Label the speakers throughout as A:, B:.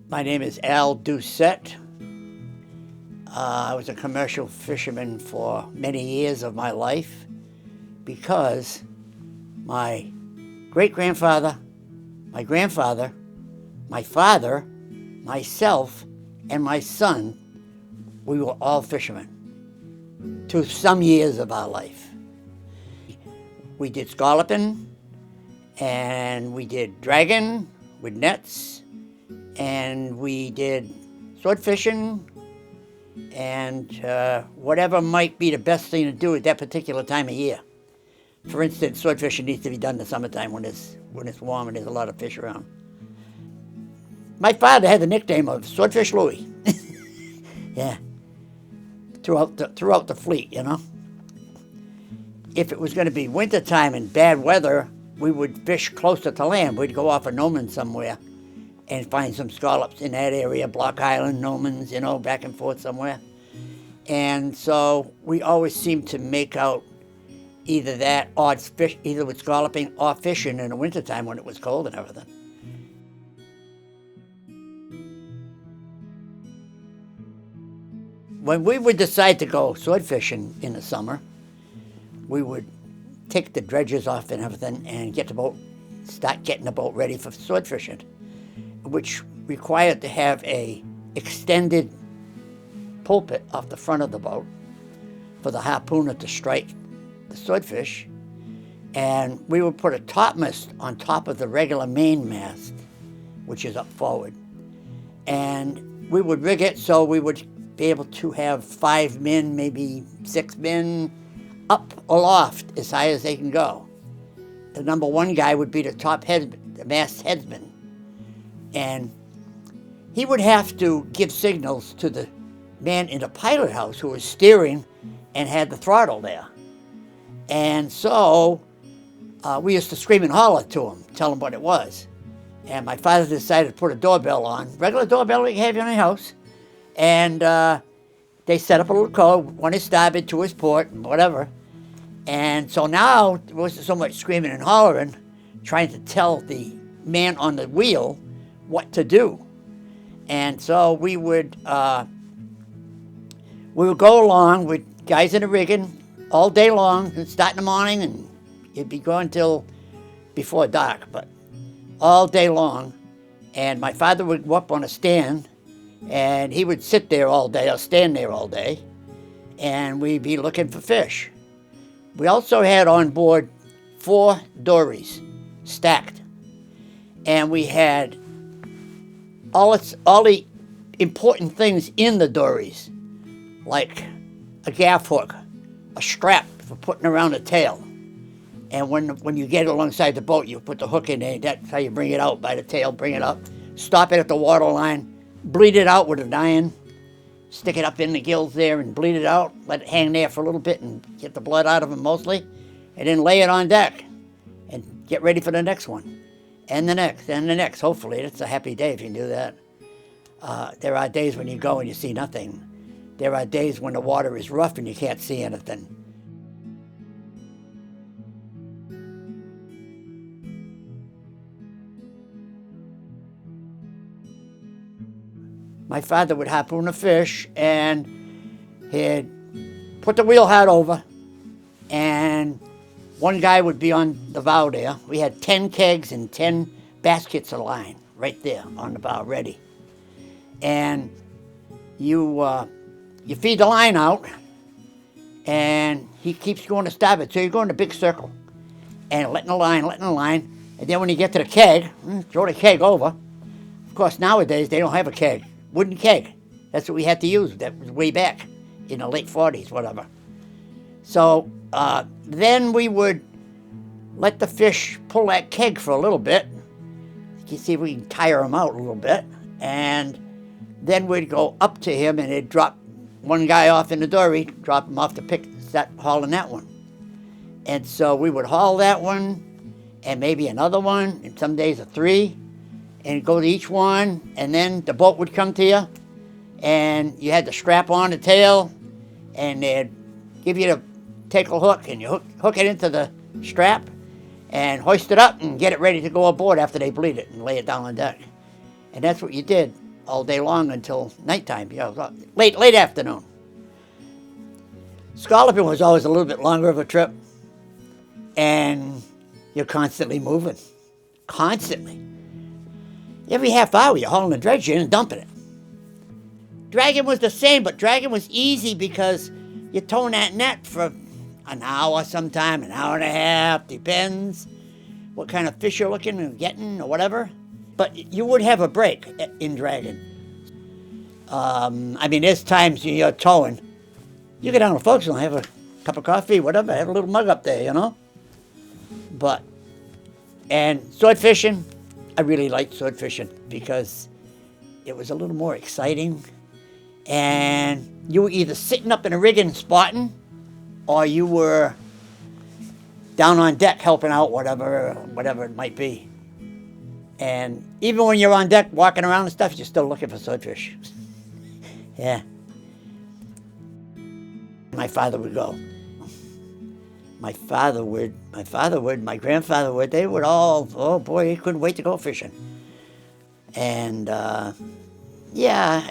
A: My name is Al Doucette. I was a commercial fisherman for many years of my life because my great-grandfather, my grandfather, my father, myself, and my son, we were all fishermen to some years of our life. We did scalloping, and we did dragon with nets, and we did sword fishing, and whatever might be the best thing to do at that particular time of year. For instance, sword fishing needs to be done in the summertime when it's warm and there's a lot of fish around. My father had the nickname of Swordfish Louie. Yeah, throughout the fleet, you know. If it was going to be wintertime and bad weather, we would fish closer to land. We'd go off a Noman somewhere and find some scallops in that area, Block Island, Nomans, you know, back and forth somewhere. And so we always seemed to make out either that or fish, either with scalloping or fishing in the wintertime when it was cold and everything. When we would decide to go sword fishing in the summer, we would take the dredges off and everything and start getting the boat ready for sword fishing, which required to have a extended pulpit off the front of the boat for the harpooner to strike the swordfish. And we would put a topmast on top of the regular mainmast, which is up forward. And we would rig it so we would be able to have 5 men, maybe 6 men, up aloft as high as they can go. The number 1 guy would be the the mast headsman. And he would have to give signals to the man in the pilot house who was steering and had the throttle there. And so we used to scream and holler to him, tell him what it was. And my father decided to put a doorbell on, regular doorbell you have in your house. And they set up a little code, 1 is starboard, 2 is port, and whatever. And so now there wasn't so much screaming and hollering, trying to tell the man on the wheel what to do. And so we would go along with guys in the rigging all day long, and start in the morning, and it'd be going till before dark, but all day long. And my father would go up on a stand, and he would sit there all day, or stand there all day, and we'd be looking for fish. We also had on board 4 dories stacked, and we had all the important things in the dories, like a gaff hook, a strap for putting around the tail. And when you get it alongside the boat, you put the hook in there. That's how you bring it out, by the tail, bring it up, stop it at the water line, bleed it out with an iron, stick it up in the gills there and bleed it out, let it hang there for a little bit and get the blood out of it mostly, and then lay it on deck and get ready for the next one. And the next, and the next, hopefully. It's a happy day if you can do that. There are days when you go and you see nothing. There are days when the water is rough and you can't see anything. My father would harpoon a fish, and he'd put the wheel hard over, and 1 guy would be on the bow there. We had 10 kegs and 10 baskets of line right there on the bow, ready. And you feed the line out, and he keeps going to starboard. So you go in a big circle, and letting the line, and then when you get to the keg, throw the keg over. Of course, nowadays they don't have a keg. Wooden keg. That's what we had to use. That was way back in the late 40s, whatever. So then we would let the fish pull that keg for a little bit. You see if we can tire him out a little bit. And then we'd go up to him, and he'd drop 1 guy off in the dory, drop him off to start hauling that one. And so we would haul that one, and maybe another one, and some days 3. And go to each one, and then the boat would come to you, and you had to strap on the tail, and they'd give you the tackle hook, and you hook it into the strap, and hoist it up and get it ready to go aboard after they bleed it and lay it down on deck. And that's what you did all day long until nighttime, late afternoon. Scalloping was always a little bit longer of a trip, and you're constantly moving, constantly. Every half hour you're hauling a dredge in and dumping it. Dragging was the same, but dragging was easy because you're towing that net for an hour sometime, an hour and a half, depends what kind of fish you're looking and getting or whatever. But you would have a break in dragging. There's times you're towing. You get down to folks and have a cup of coffee, whatever, have a little mug up there, And sword fishing, I really liked sword fishing because it was a little more exciting. And you were either sitting up in a rig and spotting, or you were down on deck helping out, whatever it might be. And even when you're on deck walking around and stuff, you're still looking for swordfish. Yeah. My father would go. My grandfather would, they would all, oh boy, he couldn't wait to go fishing. And I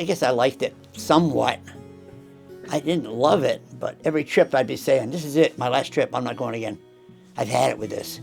A: guess I liked it somewhat. I didn't love it, but every trip I'd be saying, this is it, my last trip, I'm not going again. I've had it with this.